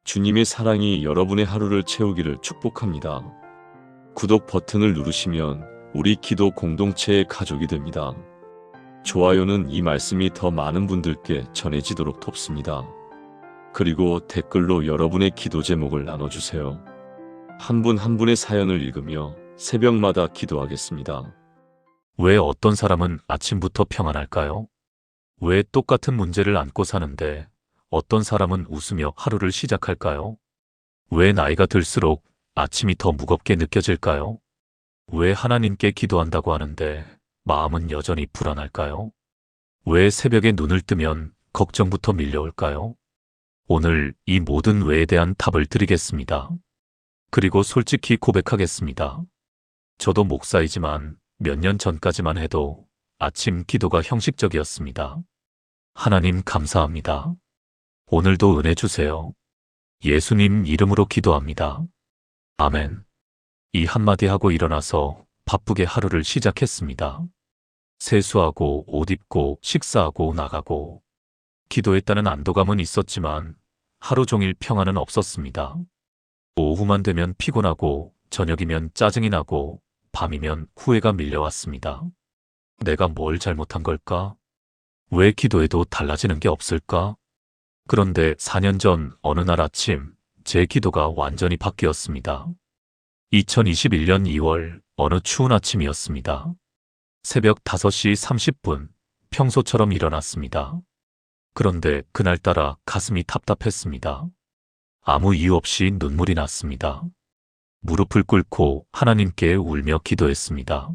주님의 사랑이 여러분의 하루를 채우기를 축복합니다. 구독 버튼을 누르시면 우리 기도 공동체의 가족이 됩니다. 좋아요는 이 말씀이 더 많은 분들께 전해지도록 돕습니다. 그리고 댓글로 여러분의 기도 제목을 나눠주세요. 한 분 한 분의 사연을 읽으며 새벽마다 기도하겠습니다. 왜 어떤 사람은 아침부터 평안할까요? 왜 똑같은 문제를 안고 사는데 어떤 사람은 웃으며 하루를 시작할까요? 왜 나이가 들수록 아침이 더 무겁게 느껴질까요? 왜 하나님께 기도한다고 하는데 마음은 여전히 불안할까요? 왜 새벽에 눈을 뜨면 걱정부터 밀려올까요? 오늘 이 모든 왜에 대한 답을 드리겠습니다. 그리고 솔직히 고백하겠습니다. 저도 목사이지만 몇 년 전까지만 해도 아침 기도가 형식적이었습니다. 하나님 감사합니다. 오늘도 은혜 주세요. 예수님 이름으로 기도합니다. 아멘. 이 한마디 하고 일어나서 바쁘게 하루를 시작했습니다. 세수하고 옷 입고 식사하고 나가고 기도했다는 안도감은 있었지만 하루 종일 평안은 없었습니다. 오후만 되면 피곤하고 저녁이면 짜증이 나고 밤이면 후회가 밀려왔습니다. 내가 뭘 잘못한 걸까? 왜 기도해도 달라지는 게 없을까? 그런데 4년 전 어느 날 아침 제 기도가 완전히 바뀌었습니다. 2021년 2월 어느 추운 아침이었습니다. 새벽 5시 30분 평소처럼 일어났습니다. 그런데 그날따라 가슴이 답답했습니다. 아무 이유 없이 눈물이 났습니다. 무릎을 꿇고 하나님께 울며 기도했습니다.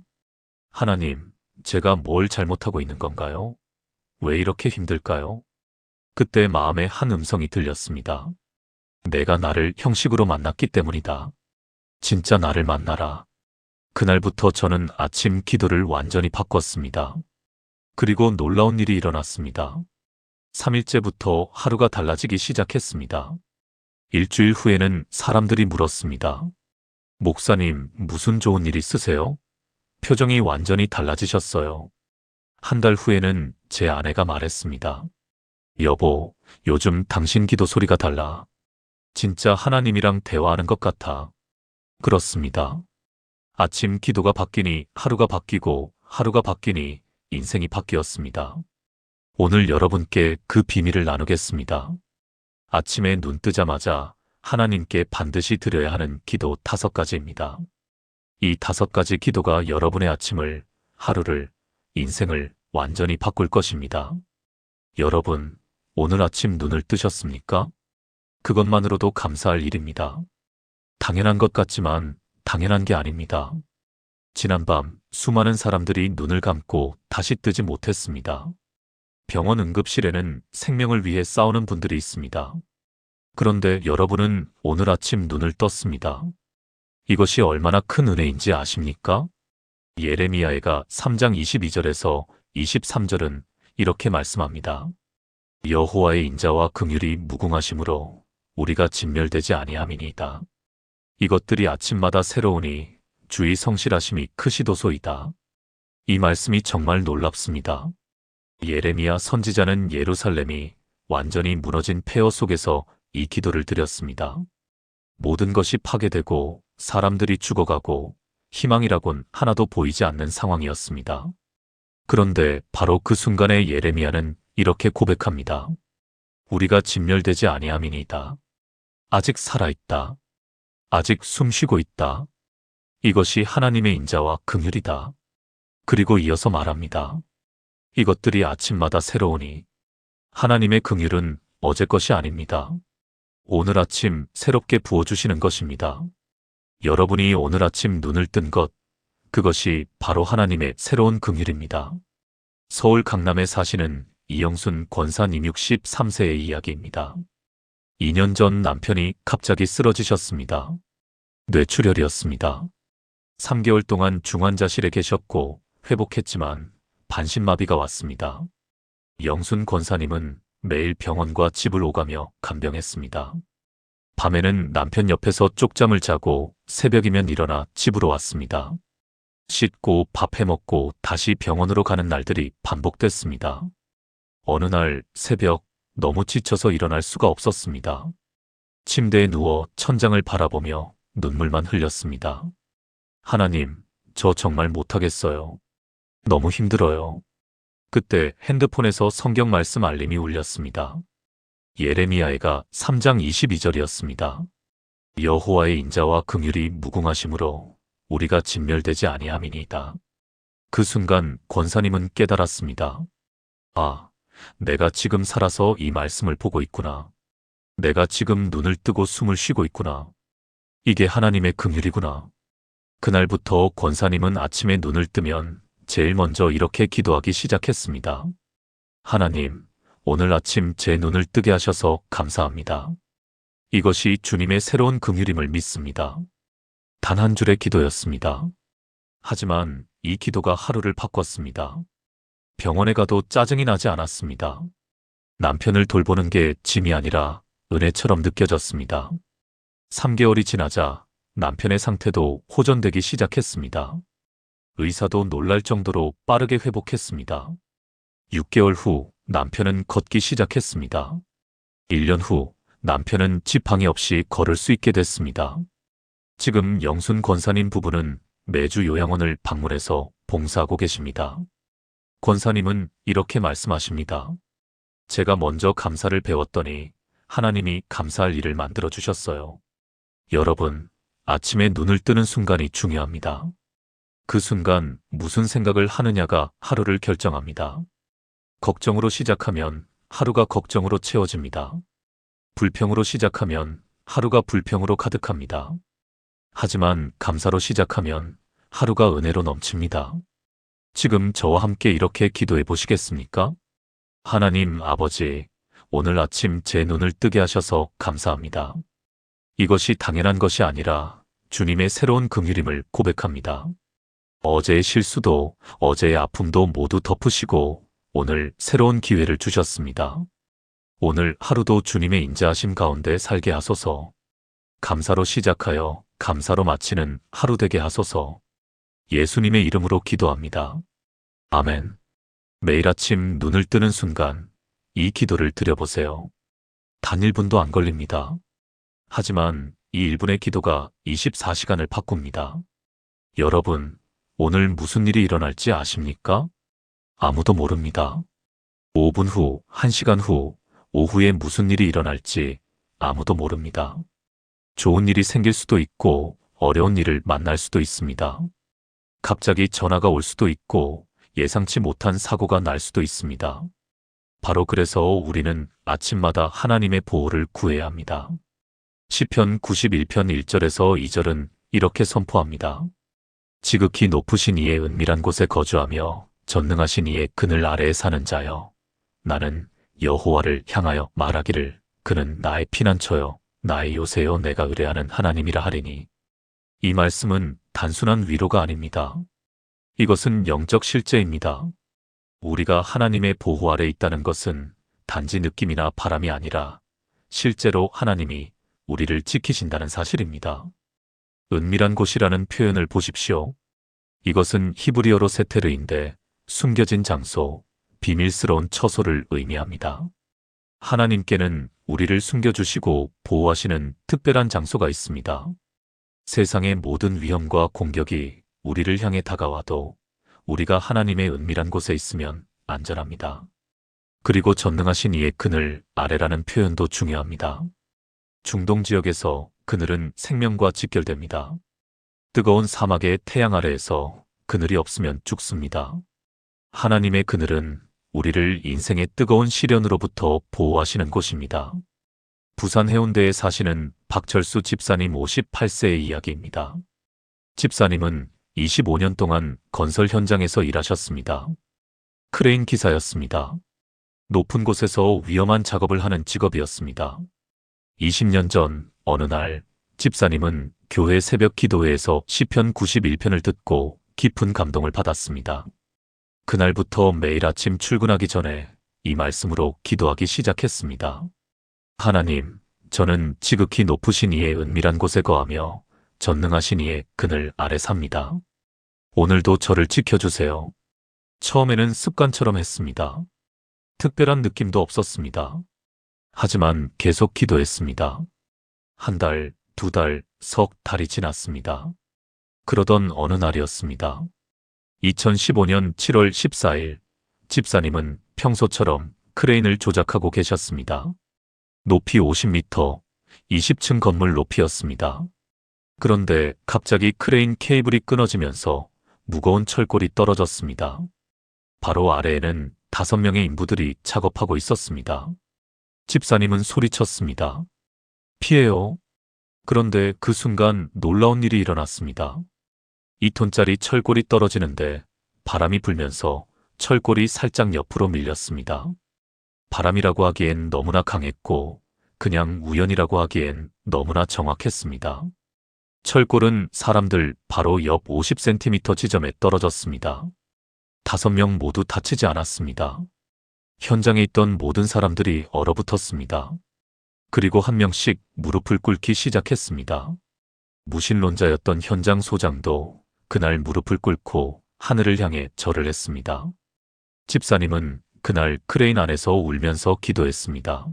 하나님, 제가 뭘 잘못하고 있는 건가요? 왜 이렇게 힘들까요? 그때 마음에 한 음성이 들렸습니다. 내가 나를 형식으로 만났기 때문이다. 진짜 나를 만나라. 그날부터 저는 아침 기도를 완전히 바꿨습니다. 그리고 놀라운 일이 일어났습니다. 3일째부터 하루가 달라지기 시작했습니다. 일주일 후에는 사람들이 물었습니다. 목사님, 무슨 좋은 일 있으세요? 표정이 완전히 달라지셨어요. 한 달 후에는 제 아내가 말했습니다. 여보, 요즘 당신 기도 소리가 달라. 진짜 하나님이랑 대화하는 것 같아. 그렇습니다. 아침 기도가 바뀌니 하루가 바뀌고 하루가 바뀌니 인생이 바뀌었습니다. 오늘 여러분께 그 비밀을 나누겠습니다. 아침에 눈 뜨자마자 하나님께 반드시 드려야 하는 기도 5가지입니다. 이 5가지 기도가 여러분의 아침을, 하루를, 인생을 완전히 바꿀 것입니다. 여러분, 오늘 아침 눈을 뜨셨습니까? 그것만으로도 감사할 일입니다. 당연한 것 같지만 당연한 게 아닙니다. 지난밤 수많은 사람들이 눈을 감고 다시 뜨지 못했습니다. 병원 응급실에는 생명을 위해 싸우는 분들이 있습니다. 그런데 여러분은 오늘 아침 눈을 떴습니다. 이것이 얼마나 큰 은혜인지 아십니까? 예레미야가 3장 22절에서 23절은 이렇게 말씀합니다. 여호와의 인자와 긍휼이 무궁하심으로 우리가 진멸되지 아니함이니이다. 이것들이 아침마다 새로우니 주의 성실하심이 크시도소이다. 이 말씀이 정말 놀랍습니다. 예레미야 선지자는 예루살렘이 완전히 무너진 폐허 속에서 이 기도를 드렸습니다. 모든 것이 파괴되고 사람들이 죽어가고 희망이라곤 하나도 보이지 않는 상황이었습니다. 그런데 바로 그 순간에 예레미야는 이렇게 고백합니다. 우리가 진멸되지 아니함이니이다. 아직 살아있다. 아직 숨쉬고 있다. 이것이 하나님의 인자와 긍휼이다. 그리고 이어서 말합니다. 이것들이 아침마다 새로우니 하나님의 긍휼은 어제 것이 아닙니다. 오늘 아침 새롭게 부어주시는 것입니다. 여러분이 오늘 아침 눈을 뜬 것, 그것이 바로 하나님의 새로운 긍휼입니다. 서울 강남에 사시는 이영순 권사님 63세의 이야기입니다. 2년 전 남편이 갑자기 쓰러지셨습니다. 뇌출혈이었습니다. 3개월 동안 중환자실에 계셨고 회복했지만 반신마비가 왔습니다. 영순 권사님은 매일 병원과 집을 오가며 간병했습니다. 밤에는 남편 옆에서 쪽잠을 자고 새벽이면 일어나 집으로 왔습니다. 씻고 밥 해먹고 다시 병원으로 가는 날들이 반복됐습니다. 어느 날 새벽 너무 지쳐서 일어날 수가 없었습니다. 침대에 누워 천장을 바라보며 눈물만 흘렸습니다. 하나님, 저 정말 못하겠어요. 너무 힘들어요. 그때 핸드폰에서 성경 말씀 알림이 울렸습니다. 예레미야가 3장 22절이었습니다. 여호와의 인자와 긍휼이 무궁하심으로 우리가 진멸되지 아니함이니이다. 그 순간 권사님은 깨달았습니다. 아, 내가 지금 살아서 이 말씀을 보고 있구나. 내가 지금 눈을 뜨고 숨을 쉬고 있구나. 이게 하나님의 긍휼이구나. 그날부터 권사님은 아침에 눈을 뜨면 제일 먼저 이렇게 기도하기 시작했습니다. 하나님, 오늘 아침 제 눈을 뜨게 하셔서 감사합니다. 이것이 주님의 새로운 긍휼임을 믿습니다. 단 한 줄의 기도였습니다. 하지만 이 기도가 하루를 바꿨습니다. 병원에 가도 짜증이 나지 않았습니다. 남편을 돌보는 게 짐이 아니라 은혜처럼 느껴졌습니다. 3개월이 지나자 남편의 상태도 호전되기 시작했습니다. 의사도 놀랄 정도로 빠르게 회복했습니다. 6개월 후 남편은 걷기 시작했습니다. 1년 후 남편은 지팡이 없이 걸을 수 있게 됐습니다. 지금 영순 권사님 부부는 매주 요양원을 방문해서 봉사하고 계십니다. 권사님은 이렇게 말씀하십니다. 제가 먼저 감사를 배웠더니 하나님이 감사할 일을 만들어 주셨어요. 여러분, 아침에 눈을 뜨는 순간이 중요합니다. 그 순간 무슨 생각을 하느냐가 하루를 결정합니다. 걱정으로 시작하면 하루가 걱정으로 채워집니다. 불평으로 시작하면 하루가 불평으로 가득합니다. 하지만 감사로 시작하면 하루가 은혜로 넘칩니다. 지금 저와 함께 이렇게 기도해 보시겠습니까? 하나님 아버지, 오늘 아침 제 눈을 뜨게 하셔서 감사합니다. 이것이 당연한 것이 아니라 주님의 새로운 긍휼임을 고백합니다. 어제의 실수도 어제의 아픔도 모두 덮으시고 오늘 새로운 기회를 주셨습니다. 오늘 하루도 주님의 인자하심 가운데 살게 하소서. 감사로 시작하여 감사로 마치는 하루 되게 하소서. 예수님의 이름으로 기도합니다. 아멘. 매일 아침 눈을 뜨는 순간 이 기도를 드려보세요. 단 1분도 안 걸립니다. 하지만 이 1분의 기도가 24시간을 바꿉니다. 여러분, 오늘 무슨 일이 일어날지 아십니까? 아무도 모릅니다. 5분 후, 1시간 후, 오후에 무슨 일이 일어날지 아무도 모릅니다. 좋은 일이 생길 수도 있고 어려운 일을 만날 수도 있습니다. 갑자기 전화가 올 수도 있고 예상치 못한 사고가 날 수도 있습니다. 바로 그래서 우리는 아침마다 하나님의 보호를 구해야 합니다. 시편 91편 1절에서 2절은 이렇게 선포합니다. 지극히 높으신 이의 은밀한 곳에 거주하며 전능하신 이의 그늘 아래에 사는 자여. 나는 여호와를 향하여 말하기를 그는 나의 피난처요 나의 요새요 내가 의뢰하는 하나님이라 하리니. 이 말씀은 단순한 위로가 아닙니다. 이것은 영적 실제입니다. 우리가 하나님의 보호 아래 있다는 것은 단지 느낌이나 바람이 아니라 실제로 하나님이 우리를 지키신다는 사실입니다. 은밀한 곳이라는 표현을 보십시오. 이것은 히브리어로 세테르인데 숨겨진 장소, 비밀스러운 처소를 의미합니다. 하나님께는 우리를 숨겨주시고 보호하시는 특별한 장소가 있습니다. 세상의 모든 위험과 공격이 우리를 향해 다가와도 우리가 하나님의 은밀한 곳에 있으면 안전합니다. 그리고 전능하신 이의 그늘 아래라는 표현도 중요합니다. 중동 지역에서 그늘은 생명과 직결됩니다. 뜨거운 사막의 태양 아래에서 그늘이 없으면 죽습니다. 하나님의 그늘은 우리를 인생의 뜨거운 시련으로부터 보호하시는 곳입니다. 부산 해운대에 사시는 박철수 집사님 58세의 이야기입니다. 집사님은 25년 동안 건설 현장에서 일하셨습니다. 크레인 기사였습니다. 높은 곳에서 위험한 작업을 하는 직업이었습니다. 20년 전 어느 날 집사님은 교회 새벽 기도회에서 시편 91편을 듣고 깊은 감동을 받았습니다. 그날부터 매일 아침 출근하기 전에 이 말씀으로 기도하기 시작했습니다. 하나님, 저는 지극히 높으신 이의 은밀한 곳에 거하며 전능하신 이의 그늘 아래 삽니다. 오늘도 저를 지켜주세요. 처음에는 습관처럼 했습니다. 특별한 느낌도 없었습니다. 하지만 계속 기도했습니다. 한 달, 두 달, 석 달이 지났습니다. 그러던 어느 날이었습니다. 2015년 7월 14일, 집사님은 평소처럼 크레인을 조작하고 계셨습니다. 높이 50m, 20층 건물 높이였습니다. 그런데 갑자기 크레인 케이블이 끊어지면서 무거운 철골이 떨어졌습니다. 바로 아래에는 5명의 인부들이 작업하고 있었습니다. 집사님은 소리쳤습니다. 피해요. 그런데 그 순간 놀라운 일이 일어났습니다. 2톤짜리 철골이 떨어지는데 바람이 불면서 철골이 살짝 옆으로 밀렸습니다. 바람이라고 하기엔 너무나 강했고 그냥 우연이라고 하기엔 너무나 정확했습니다. 철골은 사람들 바로 옆 50cm 지점에 떨어졌습니다. 5명 모두 다치지 않았습니다. 현장에 있던 모든 사람들이 얼어붙었습니다. 그리고 한 명씩 무릎을 꿇기 시작했습니다. 무신론자였던 현장 소장도 그날 무릎을 꿇고 하늘을 향해 절을 했습니다. 집사님은 그날 크레인 안에서 울면서 기도했습니다.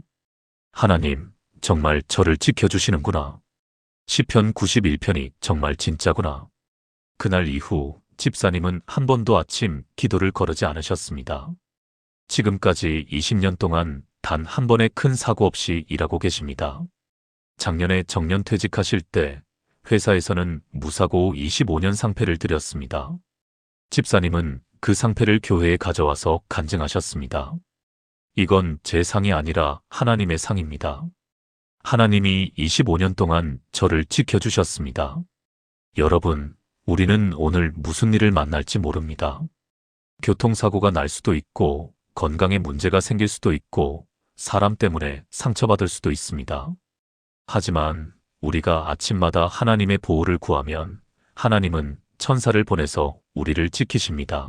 하나님, 정말 저를 지켜주시는구나. 시편 91편이 정말 진짜구나. 그날 이후 집사님은 한 번도 아침 기도를 거르지 않으셨습니다. 지금까지 20년 동안 단 한 번의 큰 사고 없이 일하고 계십니다. 작년에 정년 퇴직하실 때 회사에서는 무사고 25년 상패를 드렸습니다. 집사님은 그 상패를 교회에 가져와서 간증하셨습니다. 이건 제 상이 아니라 하나님의 상입니다. 하나님이 25년 동안 저를 지켜주셨습니다. 여러분, 우리는 오늘 무슨 일을 만날지 모릅니다. 교통사고가 날 수도 있고, 건강에 문제가 생길 수도 있고, 사람 때문에 상처받을 수도 있습니다. 하지만 우리가 아침마다 하나님의 보호를 구하면 하나님은 천사를 보내서 우리를 지키십니다.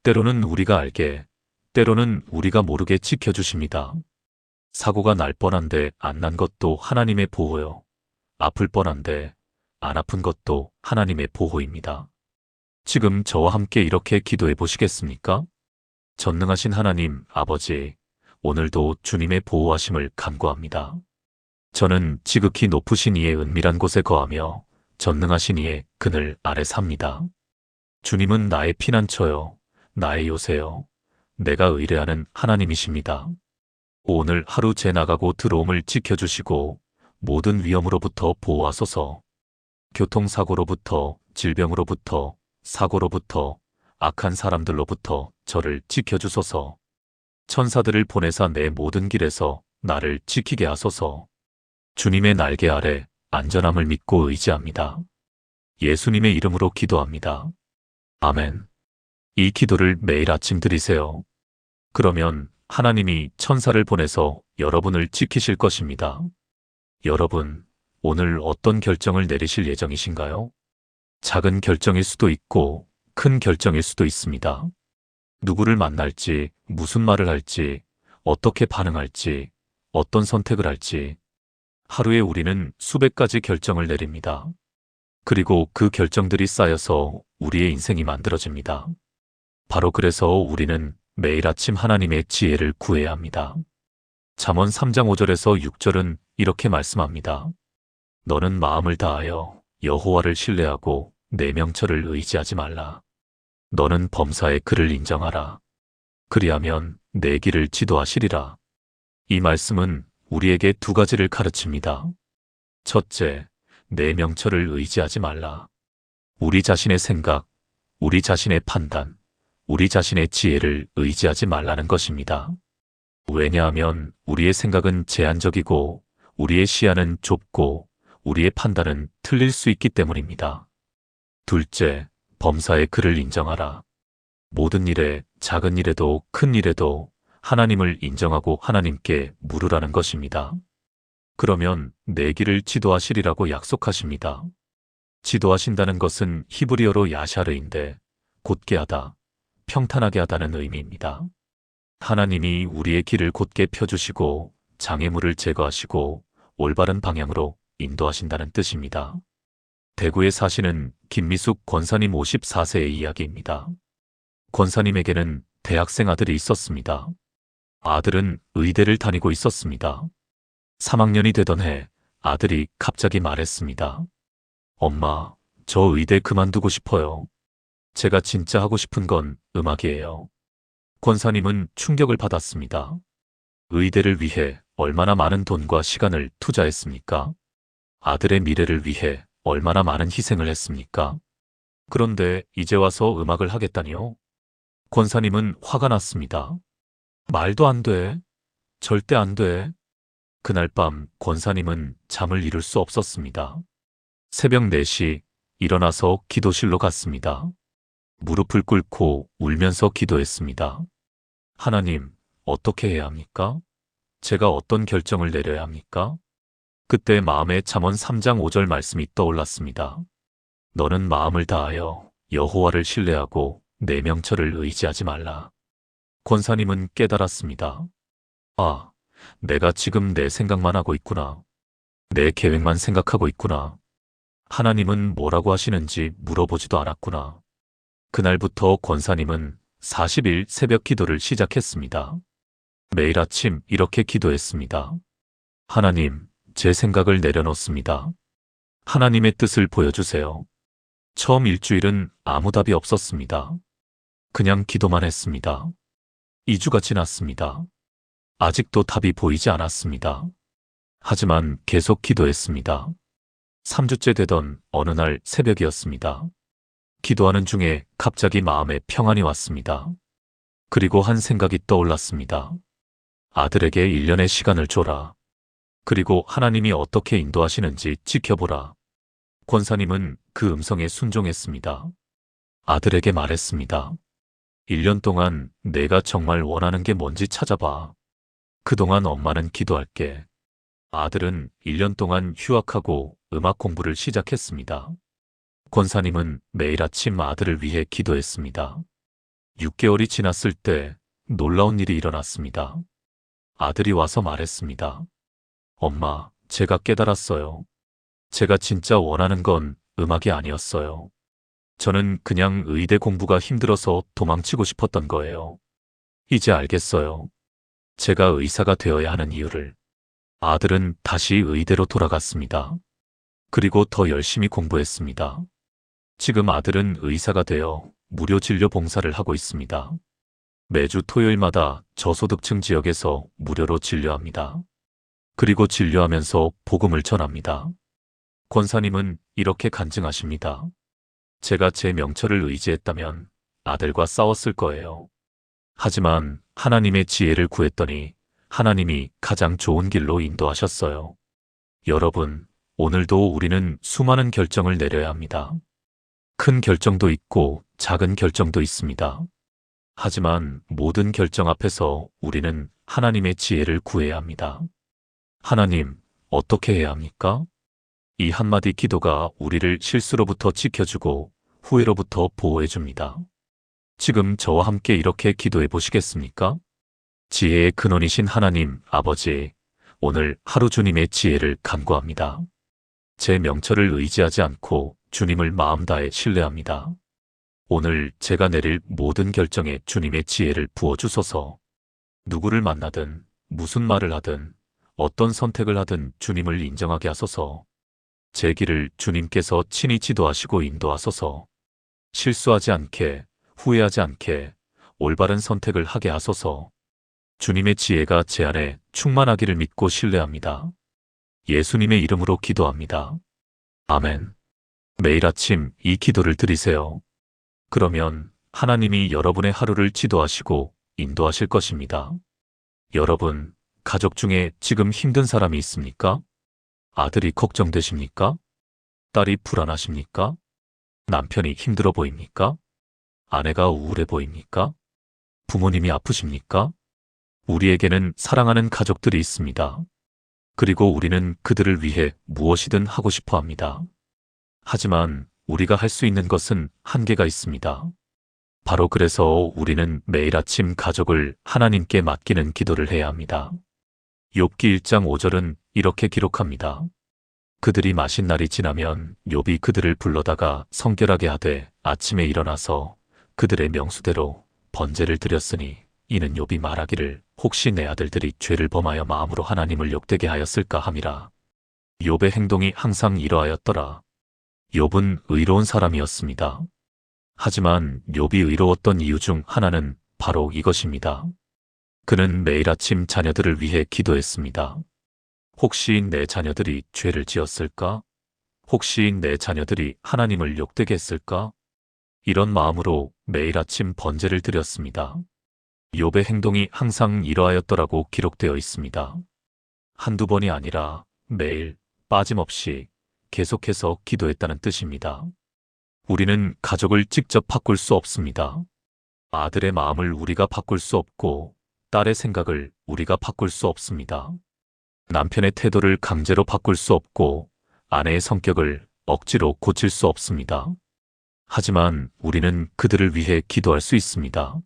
때로는 우리가 알게, 때로는 우리가 모르게 지켜주십니다. 사고가 날 뻔한데 안 난 것도 하나님의 보호요. 아플 뻔한데 안 아픈 것도 하나님의 보호입니다. 지금 저와 함께 이렇게 기도해 보시겠습니까? 전능하신 하나님 아버지, 오늘도 주님의 보호하심을 간구합니다. 저는 지극히 높으신 이의 은밀한 곳에 거하며 전능하신 이의 그늘 아래 삽니다. 주님은 나의 피난처요, 나의 요새요, 내가 의뢰하는 하나님이십니다. 오늘 하루 제 나가고 들어옴을 지켜주시고 모든 위험으로부터 보호하소서. 교통사고로부터, 질병으로부터, 사고로부터, 악한 사람들로부터 저를 지켜주소서. 천사들을 보내사 내 모든 길에서 나를 지키게 하소서. 주님의 날개 아래 안전함을 믿고 의지합니다. 예수님의 이름으로 기도합니다. 아멘. 이 기도를 매일 아침 드리세요. 그러면 하나님이 천사를 보내서 여러분을 지키실 것입니다. 여러분, 오늘 어떤 결정을 내리실 예정이신가요? 작은 결정일 수도 있고 큰 결정일 수도 있습니다. 누구를 만날지, 무슨 말을 할지, 어떻게 반응할지, 어떤 선택을 할지. 하루에 우리는 수백 가지 결정을 내립니다. 그리고 그 결정들이 쌓여서 우리의 인생이 만들어집니다. 바로 그래서 우리는 매일 아침 하나님의 지혜를 구해야 합니다. 잠언 3장 5절에서 6절은 이렇게 말씀합니다. 너는 마음을 다하여 여호와를 신뢰하고 내 명철을 의지하지 말라. 너는 범사의 그를 인정하라. 그리하면 내 길을 지도하시리라. 이 말씀은 우리에게 두 가지를 가르칩니다. 첫째, 내 명철을 의지하지 말라. 우리 자신의 생각, 우리 자신의 판단, 우리 자신의 지혜를 의지하지 말라는 것입니다. 왜냐하면 우리의 생각은 제한적이고 우리의 시야는 좁고 우리의 판단은 틀릴 수 있기 때문입니다. 둘째, 범사의 그를 인정하라. 모든 일에, 작은 일에도 큰 일에도 하나님을 인정하고 하나님께 물으라는 것입니다. 그러면 내 길을 지도하시리라고 약속하십니다. 지도하신다는 것은 히브리어로 야샤르인데 곧게 하다, 평탄하게 하다는 의미입니다. 하나님이 우리의 길을 곧게 펴주시고 장애물을 제거하시고 올바른 방향으로 인도하신다는 뜻입니다. 대구에 사시는 김미숙 권사님 54세의 이야기입니다. 권사님에게는 대학생 아들이 있었습니다. 아들은 의대를 다니고 있었습니다. 3학년이 되던 해 아들이 갑자기 말했습니다. 엄마, 저 의대 그만두고 싶어요. 제가 진짜 하고 싶은 건 음악이에요. 권사님은 충격을 받았습니다. 의대를 위해 얼마나 많은 돈과 시간을 투자했습니까? 아들의 미래를 위해 얼마나 많은 희생을 했습니까? 그런데 이제 와서 음악을 하겠다니요? 권사님은 화가 났습니다. 말도 안 돼. 절대 안 돼. 그날 밤 권사님은 잠을 이룰 수 없었습니다. 새벽 4시 일어나서 기도실로 갔습니다. 무릎을 꿇고 울면서 기도했습니다. 하나님, 어떻게 해야 합니까? 제가 어떤 결정을 내려야 합니까? 그때 마음에 잠언 3장 5절 말씀이 떠올랐습니다. 너는 마음을 다하여 여호와를 신뢰하고 내 명철을 의지하지 말라. 권사님은 깨달았습니다. 아, 내가 지금 내 생각만 하고 있구나. 내 계획만 생각하고 있구나. 하나님은 뭐라고 하시는지 물어보지도 않았구나. 그날부터 권사님은 40일 새벽 기도를 시작했습니다. 매일 아침 이렇게 기도했습니다. 하나님, 제 생각을 내려놓습니다. 하나님의 뜻을 보여주세요. 처음 일주일은 아무 답이 없었습니다. 그냥 기도만 했습니다. 2주가 지났습니다. 아직도 답이 보이지 않았습니다. 하지만 계속 기도했습니다. 3주째 되던 어느 날 새벽이었습니다. 기도하는 중에 갑자기 마음에 평안이 왔습니다. 그리고 한 생각이 떠올랐습니다. 아들에게 1년의 시간을 줘라. 그리고 하나님이 어떻게 인도하시는지 지켜보라. 권사님은 그 음성에 순종했습니다. 아들에게 말했습니다. 1년 동안 내가 정말 원하는 게 뭔지 찾아봐. 그동안 엄마는 기도할게. 아들은 1년 동안 휴학하고 음악 공부를 시작했습니다. 권사님은 매일 아침 아들을 위해 기도했습니다. 6개월이 지났을 때 놀라운 일이 일어났습니다. 아들이 와서 말했습니다. 엄마, 제가 깨달았어요. 제가 진짜 원하는 건 음악이 아니었어요. 저는 그냥 의대 공부가 힘들어서 도망치고 싶었던 거예요. 이제 알겠어요. 제가 의사가 되어야 하는 이유를. 아들은 다시 의대로 돌아갔습니다. 그리고 더 열심히 공부했습니다. 지금 아들은 의사가 되어 무료 진료 봉사를 하고 있습니다. 매주 토요일마다 저소득층 지역에서 무료로 진료합니다. 그리고 진료하면서 복음을 전합니다. 권사님은 이렇게 간증하십니다. 제가 제 명철을 의지했다면 아들과 싸웠을 거예요. 하지만 하나님의 지혜를 구했더니 하나님이 가장 좋은 길로 인도하셨어요. 여러분, 오늘도 우리는 수많은 결정을 내려야 합니다. 큰 결정도 있고 작은 결정도 있습니다. 하지만 모든 결정 앞에서 우리는 하나님의 지혜를 구해야 합니다. 하나님, 어떻게 해야 합니까? 이 한마디 기도가 우리를 실수로부터 지켜주고 후회로부터 보호해줍니다. 지금 저와 함께 이렇게 기도해 보시겠습니까? 지혜의 근원이신 하나님, 아버지, 오늘 하루 주님의 지혜를 간구합니다. 제 명철을 의지하지 않고 주님을 마음 다해 신뢰합니다. 오늘 제가 내릴 모든 결정에 주님의 지혜를 부어주소서. 누구를 만나든 무슨 말을 하든 어떤 선택을 하든 주님을 인정하게 하소서. 제 길을 주님께서 친히 지도하시고 인도하소서. 실수하지 않게, 후회하지 않게 올바른 선택을 하게 하소서. 주님의 지혜가 제 안에 충만하기를 믿고 신뢰합니다. 예수님의 이름으로 기도합니다. 아멘. 매일 아침 이 기도를 드리세요. 그러면 하나님이 여러분의 하루를 지도하시고 인도하실 것입니다. 여러분, 가족 중에 지금 힘든 사람이 있습니까? 아들이 걱정되십니까? 딸이 불안하십니까? 남편이 힘들어 보입니까? 아내가 우울해 보입니까? 부모님이 아프십니까? 우리에게는 사랑하는 가족들이 있습니다. 그리고 우리는 그들을 위해 무엇이든 하고 싶어 합니다. 하지만 우리가 할 수 있는 것은 한계가 있습니다. 바로 그래서 우리는 매일 아침 가족을 하나님께 맡기는 기도를 해야 합니다. 욥기 1장 5절은 이렇게 기록합니다. 그들이 마신 날이 지나면 욥이 그들을 불러다가 성결하게 하되 아침에 일어나서 그들의 명수대로 번제를 드렸으니 이는 욥이 말하기를 혹시 내 아들들이 죄를 범하여 마음으로 하나님을 욕되게 하였을까 함이라. 욥의 행동이 항상 이러하였더라. 욥은 의로운 사람이었습니다. 하지만 욥이 의로웠던 이유 중 하나는 바로 이것입니다. 그는 매일 아침 자녀들을 위해 기도했습니다. 혹시 내 자녀들이 죄를 지었을까? 혹시 내 자녀들이 하나님을 욕되게 했을까? 이런 마음으로 매일 아침 번제를 드렸습니다. 욥의 행동이 항상 이러하였더라고 기록되어 있습니다. 한두 번이 아니라 매일 빠짐없이 계속해서 기도했다는 뜻입니다. 우리는 가족을 직접 바꿀 수 없습니다. 아들의 마음을 우리가 바꿀 수 없고 딸의 생각을 우리가 바꿀 수 없습니다. 남편의 태도를 강제로 바꿀 수 없고 아내의 성격을 억지로 고칠 수 없습니다. 하지만 우리는 그들을 위해 기도할 수 있습니다.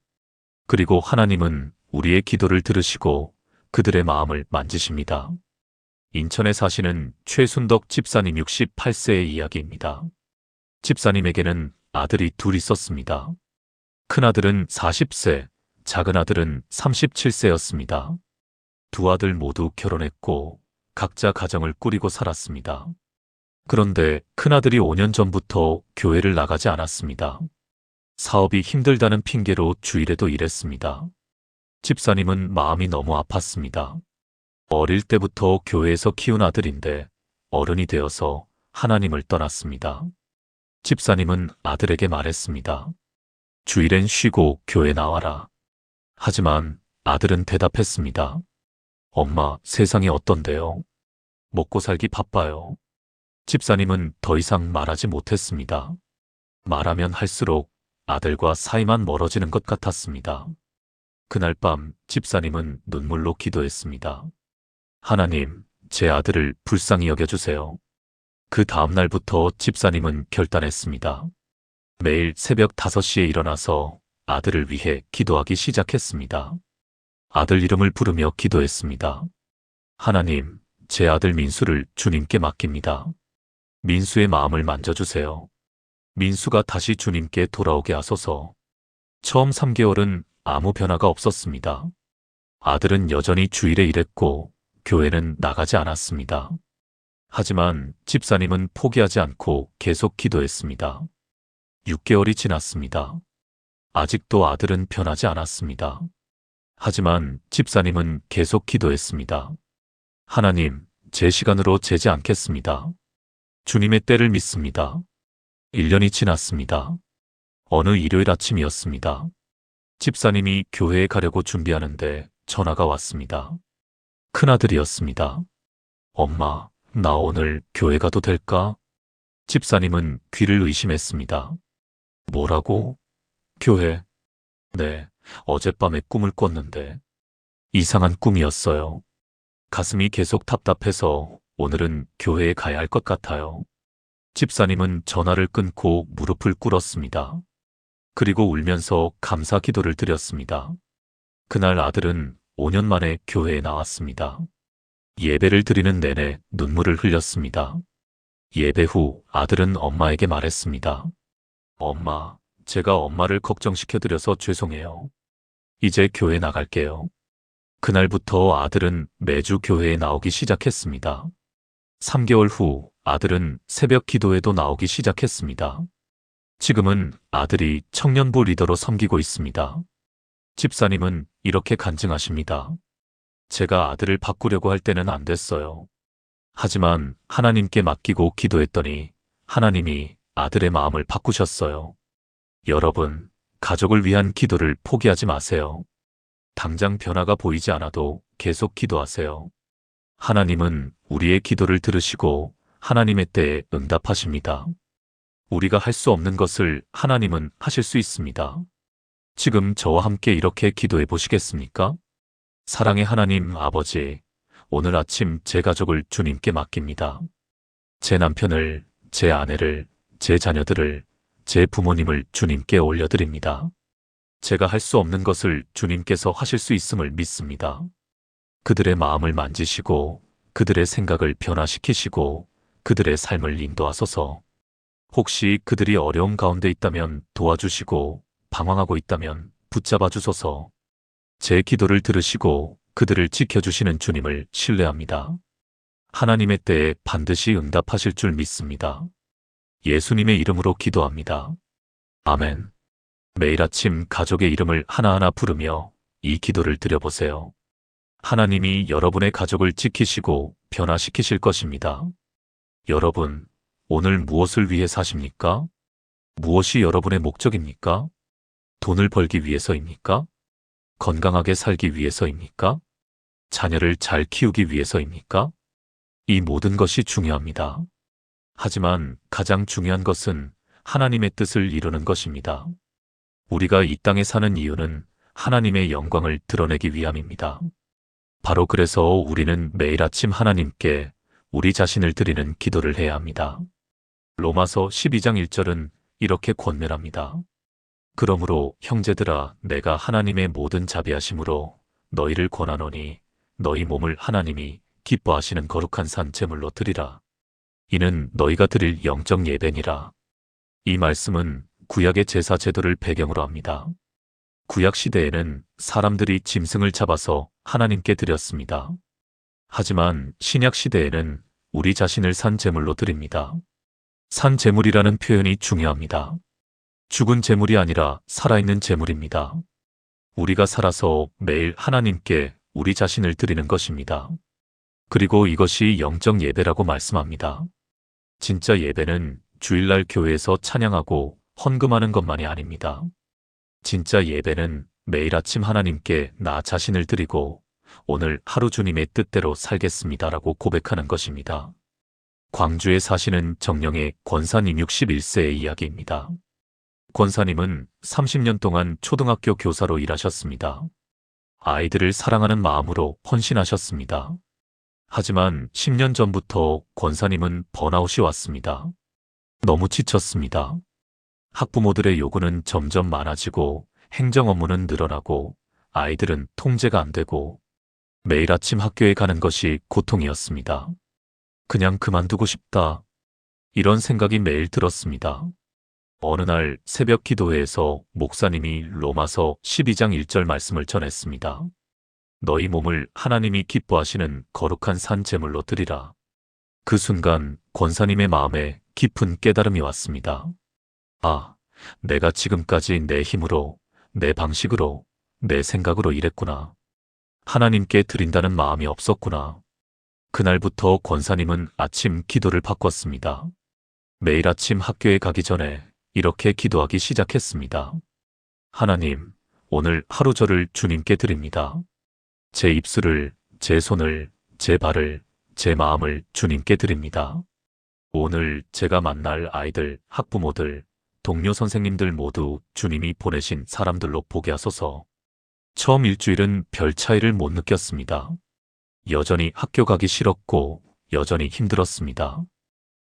그리고 하나님은 우리의 기도를 들으시고 그들의 마음을 만지십니다. 인천에 사시는 최순덕 집사님 68세의 이야기입니다. 집사님에게는 아들이 둘 있었습니다. 큰아들은 40세, 작은아들은 37세였습니다. 두 아들 모두 결혼했고 각자 가정을 꾸리고 살았습니다. 그런데 큰아들이 5년 전부터 교회를 나가지 않았습니다. 사업이 힘들다는 핑계로 주일에도 일했습니다. 집사님은 마음이 너무 아팠습니다. 어릴 때부터 교회에서 키운 아들인데 어른이 되어서 하나님을 떠났습니다. 집사님은 아들에게 말했습니다. 주일엔 쉬고 교회 나와라. 하지만 아들은 대답했습니다. 엄마, 세상이 어떤데요? 먹고 살기 바빠요. 집사님은 더 이상 말하지 못했습니다. 말하면 할수록 아들과 사이만 멀어지는 것 같았습니다. 그날 밤 집사님은 눈물로 기도했습니다. 하나님, 제 아들을 불쌍히 여겨주세요. 그 다음 날부터 집사님은 결단했습니다. 매일 새벽 5시에 일어나서 아들을 위해 기도하기 시작했습니다. 아들 이름을 부르며 기도했습니다. 하나님, 제 아들 민수를 주님께 맡깁니다. 민수의 마음을 만져주세요. 민수가 다시 주님께 돌아오게 하소서. 처음 3개월은 아무 변화가 없었습니다. 아들은 여전히 주일에 일했고 교회는 나가지 않았습니다. 하지만 집사님은 포기하지 않고 계속 기도했습니다. 6개월이 지났습니다. 아직도 아들은 변하지 않았습니다. 하지만 집사님은 계속 기도했습니다. 하나님, 제 시간으로 재지 않겠습니다. 주님의 때를 믿습니다. 1년이 지났습니다. 어느 일요일 아침이었습니다. 집사님이 교회에 가려고 준비하는데 전화가 왔습니다. 큰아들이었습니다. 엄마, 나 오늘 교회 가도 될까? 집사님은 귀를 의심했습니다. 뭐라고? 교회? 네, 어젯밤에 꿈을 꿨는데 이상한 꿈이었어요. 가슴이 계속 답답해서 오늘은 교회에 가야 할 것 같아요. 집사님은 전화를 끊고 무릎을 꿇었습니다. 그리고 울면서 감사 기도를 드렸습니다. 그날 아들은 5년 만에 교회에 나왔습니다. 예배를 드리는 내내 눈물을 흘렸습니다. 예배 후 아들은 엄마에게 말했습니다. 엄마, 제가 엄마를 걱정시켜드려서 죄송해요. 이제 교회 나갈게요. 그날부터 아들은 매주 교회에 나오기 시작했습니다. 3개월 후 아들은 새벽 기도에도 나오기 시작했습니다. 지금은 아들이 청년부 리더로 섬기고 있습니다. 집사님은 이렇게 간증하십니다. 제가 아들을 바꾸려고 할 때는 안 됐어요. 하지만 하나님께 맡기고 기도했더니 하나님이 아들의 마음을 바꾸셨어요. 여러분, 가족을 위한 기도를 포기하지 마세요. 당장 변화가 보이지 않아도 계속 기도하세요. 하나님은 우리의 기도를 들으시고 하나님의 때에 응답하십니다. 우리가 할 수 없는 것을 하나님은 하실 수 있습니다. 지금 저와 함께 이렇게 기도해 보시겠습니까? 사랑의 하나님 아버지, 오늘 아침 제 가족을 주님께 맡깁니다. 제 남편을, 제 아내를, 제 자녀들을, 제 부모님을 주님께 올려드립니다. 제가 할 수 없는 것을 주님께서 하실 수 있음을 믿습니다. 그들의 마음을 만지시고 그들의 생각을 변화시키시고 그들의 삶을 인도하소서. 혹시 그들이 어려움 가운데 있다면 도와주시고 방황하고 있다면 붙잡아 주소서. 제 기도를 들으시고 그들을 지켜주시는 주님을 신뢰합니다. 하나님의 때에 반드시 응답하실 줄 믿습니다. 예수님의 이름으로 기도합니다. 아멘. 매일 아침 가족의 이름을 하나하나 부르며 이 기도를 드려보세요. 하나님이 여러분의 가족을 지키시고 변화시키실 것입니다. 여러분, 오늘 무엇을 위해 사십니까? 무엇이 여러분의 목적입니까? 돈을 벌기 위해서입니까? 건강하게 살기 위해서입니까? 자녀를 잘 키우기 위해서입니까? 이 모든 것이 중요합니다. 하지만 가장 중요한 것은 하나님의 뜻을 이루는 것입니다. 우리가 이 땅에 사는 이유는 하나님의 영광을 드러내기 위함입니다. 바로 그래서 우리는 매일 아침 하나님께 우리 자신을 드리는 기도를 해야 합니다. 로마서 12장 1절은 이렇게 권면합니다. 그러므로 형제들아 내가 하나님의 모든 자비하심으로 너희를 권하노니 너희 몸을 하나님이 기뻐하시는 거룩한 산 제물로 드리라. 이는 너희가 드릴 영적 예배니라. 이 말씀은 구약의 제사 제도를 배경으로 합니다. 구약 시대에는 사람들이 짐승을 잡아서 하나님께 드렸습니다. 하지만 신약 시대에는 우리 자신을 산 제물로 드립니다. 산 제물이라는 표현이 중요합니다. 죽은 제물이 아니라 살아있는 제물입니다. 우리가 살아서 매일 하나님께 우리 자신을 드리는 것입니다. 그리고 이것이 영적 예배라고 말씀합니다. 진짜 예배는 주일날 교회에서 찬양하고 헌금하는 것만이 아닙니다. 진짜 예배는 매일 아침 하나님께 나 자신을 드리고 오늘 하루 주님의 뜻대로 살겠습니다라고 고백하는 것입니다. 광주에 사시는 정령의 권사님 61세의 이야기입니다. 권사님은 30년 동안 초등학교 교사로 일하셨습니다. 아이들을 사랑하는 마음으로 헌신하셨습니다. 하지만 10년 전부터 권사님은 번아웃이 왔습니다. 너무 지쳤습니다. 학부모들의 요구는 점점 많아지고 행정 업무는 늘어나고 아이들은 통제가 안 되고 매일 아침 학교에 가는 것이 고통이었습니다. 그냥 그만두고 싶다. 이런 생각이 매일 들었습니다. 어느 날 새벽 기도회에서 목사님이 로마서 12장 1절 말씀을 전했습니다. 너희 몸을 하나님이 기뻐하시는 거룩한 산 제물로 드리라. 그 순간 권사님의 마음에 깊은 깨달음이 왔습니다. 아, 내가 지금까지 내 힘으로, 내 방식으로, 내 생각으로 일했구나. 하나님께 드린다는 마음이 없었구나. 그날부터 권사님은 아침 기도를 바꿨습니다. 매일 아침 학교에 가기 전에 이렇게 기도하기 시작했습니다. 하나님, 오늘 하루 저를 주님께 드립니다. 제 입술을, 제 손을, 제 발을, 제 마음을 주님께 드립니다. 오늘 제가 만날 아이들, 학부모들, 동료 선생님들 모두 주님이 보내신 사람들로 보게 하소서. 처음 일주일은 별 차이를 못 느꼈습니다. 여전히 학교 가기 싫었고 여전히 힘들었습니다.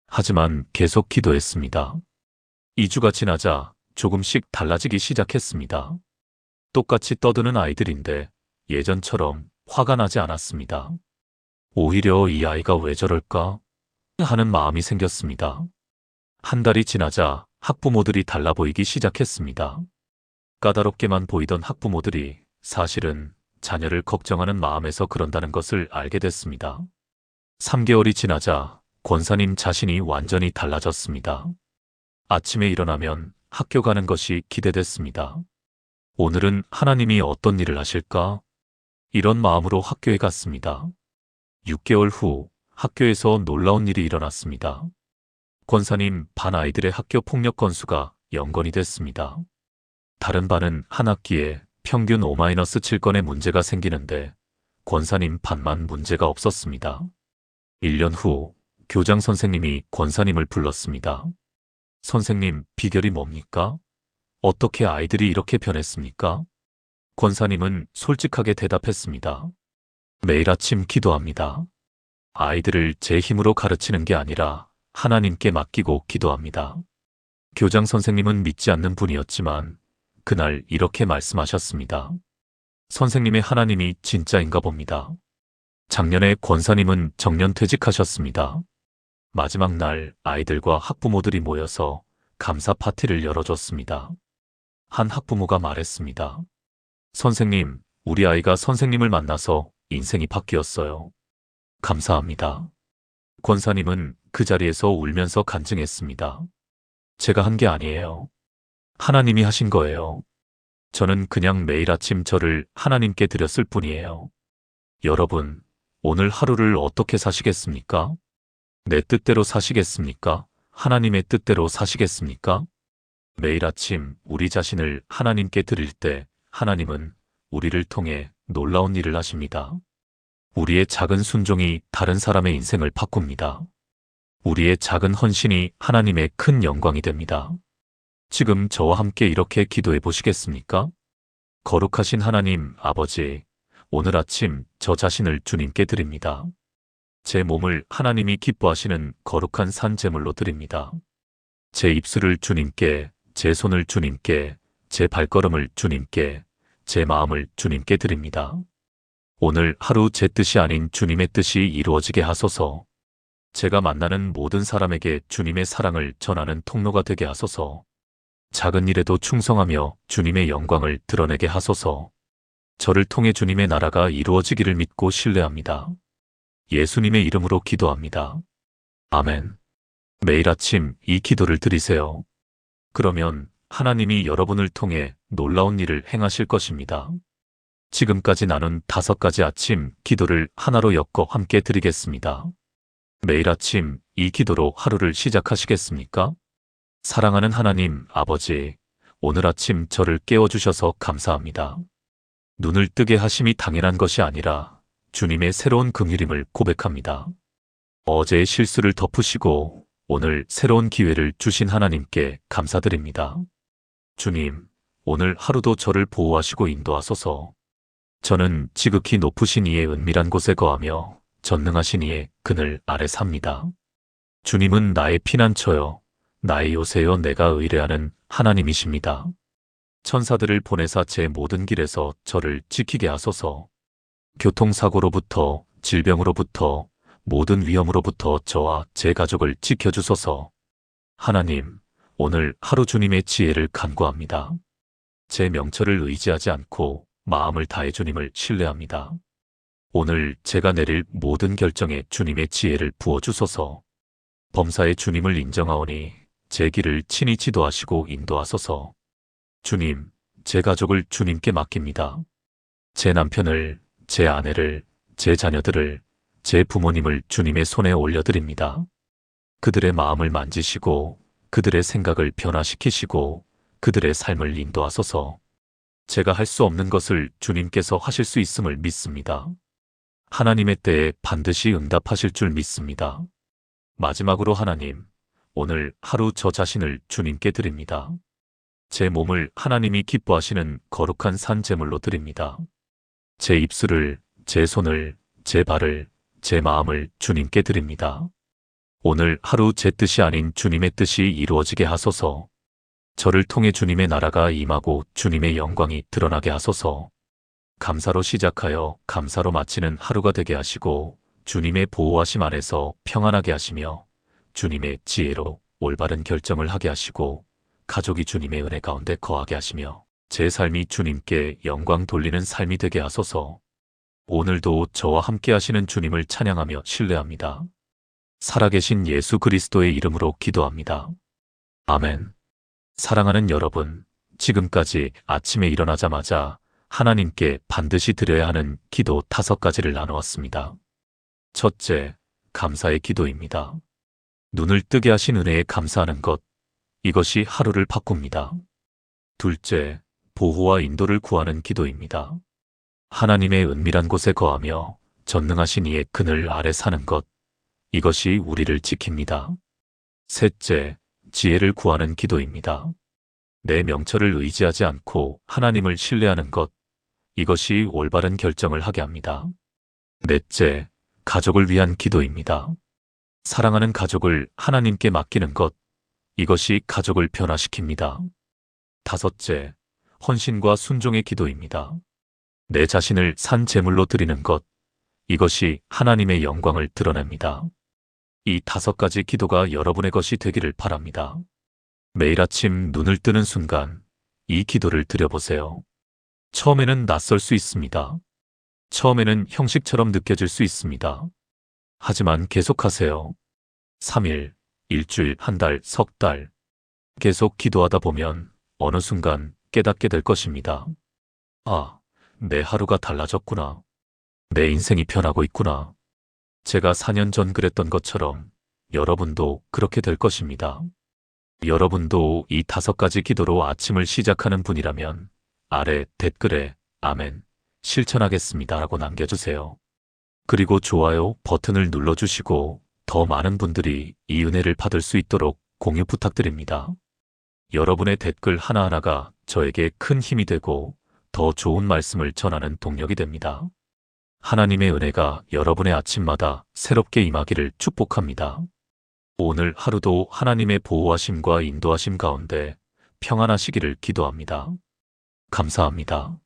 하지만 계속 기도했습니다. 2주가 지나자 조금씩 달라지기 시작했습니다. 똑같이 떠드는 아이들인데 예전처럼 화가 나지 않았습니다. 오히려 이 아이가 왜 저럴까 하는 마음이 생겼습니다. 한 달이 지나자 학부모들이 달라 보이기 시작했습니다. 까다롭게만 보이던 학부모들이 사실은 자녀를 걱정하는 마음에서 그런다는 것을 알게 됐습니다. 3개월이 지나자 권사님 자신이 완전히 달라졌습니다. 아침에 일어나면 학교 가는 것이 기대됐습니다. 오늘은 하나님이 어떤 일을 하실까? 이런 마음으로 학교에 갔습니다. 6개월 후 학교에서 놀라운 일이 일어났습니다. 권사님 반 아이들의 학교 폭력 건수가 0건이 됐습니다. 다른 반은 한 학기에 평균 5-7건의 문제가 생기는데 권사님 반만 문제가 없었습니다. 1년 후 교장 선생님이 권사님을 불렀습니다. 선생님, 비결이 뭡니까? 어떻게 아이들이 이렇게 변했습니까? 권사님은 솔직하게 대답했습니다. 매일 아침 기도합니다. 아이들을 제 힘으로 가르치는 게 아니라 하나님께 맡기고 기도합니다. 교장 선생님은 믿지 않는 분이었지만 그날 이렇게 말씀하셨습니다. 선생님의 하나님이 진짜인가 봅니다. 작년에 권사님은 정년퇴직하셨습니다. 마지막 날 아이들과 학부모들이 모여서 감사 파티를 열어줬습니다. 한 학부모가 말했습니다. 선생님, 우리 아이가 선생님을 만나서 인생이 바뀌었어요. 감사합니다. 권사님은 그 자리에서 울면서 간증했습니다. 제가 한 게 아니에요. 하나님이 하신 거예요. 저는 그냥 매일 아침 저를 하나님께 드렸을 뿐이에요. 여러분, 오늘 하루를 어떻게 사시겠습니까? 내 뜻대로 사시겠습니까? 하나님의 뜻대로 사시겠습니까? 매일 아침 우리 자신을 하나님께 드릴 때 하나님은 우리를 통해 놀라운 일을 하십니다. 우리의 작은 순종이 다른 사람의 인생을 바꿉니다. 우리의 작은 헌신이 하나님의 큰 영광이 됩니다. 지금 저와 함께 이렇게 기도해 보시겠습니까? 거룩하신 하나님 아버지, 오늘 아침 저 자신을 주님께 드립니다. 제 몸을 하나님이 기뻐하시는 거룩한 산 제물로 드립니다. 제 입술을 주님께, 제 손을 주님께, 제 발걸음을 주님께, 제 마음을 주님께 드립니다. 오늘 하루 제 뜻이 아닌 주님의 뜻이 이루어지게 하소서. 제가 만나는 모든 사람에게 주님의 사랑을 전하는 통로가 되게 하소서. 작은 일에도 충성하며 주님의 영광을 드러내게 하소서. 저를 통해 주님의 나라가 이루어지기를 믿고 신뢰합니다. 예수님의 이름으로 기도합니다. 아멘. 매일 아침 이 기도를 드리세요. 그러면 하나님이 여러분을 통해 놀라운 일을 행하실 것입니다. 지금까지 나눈 5가지 아침 기도를 하나로 엮어 함께 드리겠습니다. 매일 아침 이 기도로 하루를 시작하시겠습니까? 사랑하는 하나님 아버지, 오늘 아침 저를 깨워주셔서 감사합니다. 눈을 뜨게 하심이 당연한 것이 아니라 주님의 새로운 긍휼임을 고백합니다. 어제의 실수를 덮으시고 오늘 새로운 기회를 주신 하나님께 감사드립니다. 주님, 오늘 하루도 저를 보호하시고 인도하소서. 저는 지극히 높으신 이의 은밀한 곳에 거하며 전능하신 이의 그늘 아래 삽니다. 주님은 나의 피난처요, 나의 요새요, 내가 의뢰하는 하나님이십니다. 천사들을 보내사 제 모든 길에서 저를 지키게 하소서. 교통사고로부터, 질병으로부터, 모든 위험으로부터 저와 제 가족을 지켜주소서. 하나님, 오늘 하루 주님의 지혜를 간구합니다. 제 명철을 의지하지 않고 마음을 다해 주님을 신뢰합니다. 오늘 제가 내릴 모든 결정에 주님의 지혜를 부어주소서. 범사에 주님을 인정하오니 제 길을 친히 지도하시고 인도하소서. 주님, 제 가족을 주님께 맡깁니다. 제 남편을, 제 아내를, 제 자녀들을, 제 부모님을 주님의 손에 올려드립니다. 그들의 마음을 만지시고 그들의 생각을 변화시키시고 그들의 삶을 인도하소서. 제가 할 수 없는 것을 주님께서 하실 수 있음을 믿습니다. 하나님의 때에 반드시 응답하실 줄 믿습니다. 마지막으로 하나님, 오늘 하루 저 자신을 주님께 드립니다. 제 몸을 하나님이 기뻐하시는 거룩한 산 제물로 드립니다. 제 입술을, 제 손을, 제 발을, 제 마음을 주님께 드립니다. 오늘 하루 제 뜻이 아닌 주님의 뜻이 이루어지게 하소서. 저를 통해 주님의 나라가 임하고 주님의 영광이 드러나게 하소서. 감사로 시작하여 감사로 마치는 하루가 되게 하시고 주님의 보호하심 안에서 평안하게 하시며 주님의 지혜로 올바른 결정을 하게 하시고 가족이 주님의 은혜 가운데 거하게 하시며 제 삶이 주님께 영광 돌리는 삶이 되게 하소서. 오늘도 저와 함께 하시는 주님을 찬양하며 신뢰합니다. 살아계신 예수 그리스도의 이름으로 기도합니다. 아멘. 사랑하는 여러분, 지금까지 아침에 일어나자마자 하나님께 반드시 드려야 하는 기도 5가지를 나누었습니다. 첫째, 감사의 기도입니다. 눈을 뜨게 하신 은혜에 감사하는 것, 이것이 하루를 바꿉니다. 둘째, 보호와 인도를 구하는 기도입니다. 하나님의 은밀한 곳에 거하며 전능하신 이의 그늘 아래 사는 것, 이것이 우리를 지킵니다. 셋째, 지혜를 구하는 기도입니다. 내 명철을 의지하지 않고 하나님을 신뢰하는 것, 이것이 올바른 결정을 하게 합니다. 넷째, 가족을 위한 기도입니다. 사랑하는 가족을 하나님께 맡기는 것, 이것이 가족을 변화시킵니다. 다섯째, 헌신과 순종의 기도입니다. 내 자신을 산 제물로 드리는 것, 이것이 하나님의 영광을 드러냅니다. 이 5가지 기도가 여러분의 것이 되기를 바랍니다. 매일 아침 눈을 뜨는 순간 이 기도를 드려보세요. 처음에는 낯설 수 있습니다. 처음에는 형식처럼 느껴질 수 있습니다. 하지만 계속하세요. 3일, 일주일, 한 달, 석 달. 계속 기도하다 보면 어느 순간 깨닫게 될 것입니다. 아, 내 하루가 달라졌구나. 내 인생이 변하고 있구나. 제가 4년 전 그랬던 것처럼 여러분도 그렇게 될 것입니다. 여러분도 이 5가지 기도로 아침을 시작하는 분이라면 아래 댓글에 아멘, 실천하겠습니다 라고 남겨주세요. 그리고 좋아요 버튼을 눌러주시고 더 많은 분들이 이 은혜를 받을 수 있도록 공유 부탁드립니다. 여러분의 댓글 하나하나가 저에게 큰 힘이 되고 더 좋은 말씀을 전하는 동력이 됩니다. 하나님의 은혜가 여러분의 아침마다 새롭게 임하기를 축복합니다. 오늘 하루도 하나님의 보호하심과 인도하심 가운데 평안하시기를 기도합니다. 감사합니다.